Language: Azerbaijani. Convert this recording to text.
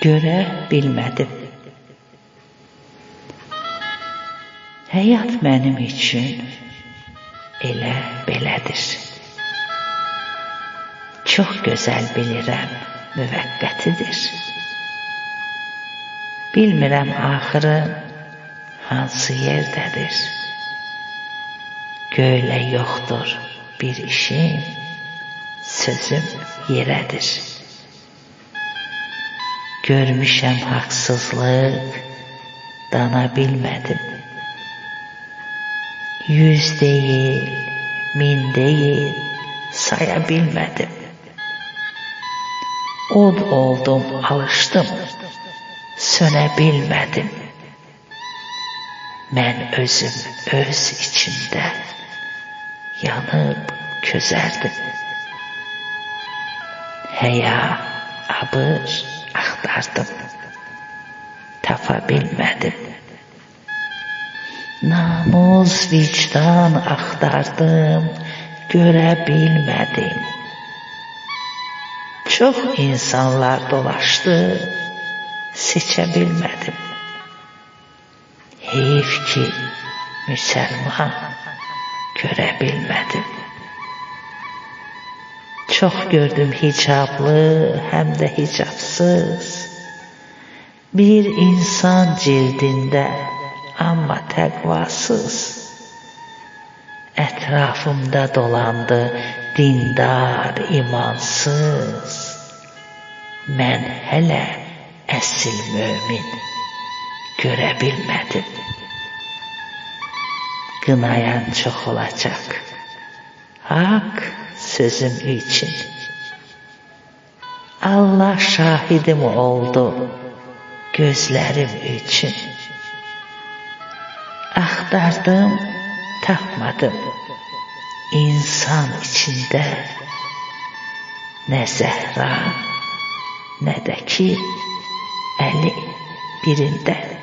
görə bilmədim. Həyat mənim üçün elə belədir. Çox gözəl bilirəm, müvəqqətidir. Bilmirəm axırı hansı yerdədir. Göylə yoxdur bir işim, sözüm yerədir. Görmüşəm haqsızlıq, dana bilmədim. 100 deyil, 1000 deyil, saya bilmədim. Od oldum, alışdım, sönə bilmədim. Mən özüm öz içimdə yanıb közərdim. Həya, abır axtardım, tapa bilmədim. Namus, vicdan axtardım, görə bilmədim. Çox insanlar dolaşdı, seçə bilmədim. Heyf ki, müsəlman görə bilmədim. Çox gördüm hicablı, həm də hicabsız. Bir insan cildində, amma təqvasız. Ətrafımda dolandı dindar, imansız. Mən hələ əsl mömin görə bilmədim. Qınayan çox olacaq, haqq sözüm üçün. Allah şahidim oldu gözlərim üçün. Axtardım, tapmadım insan içində. Nə Zəhra, nə də ki, Əli birində.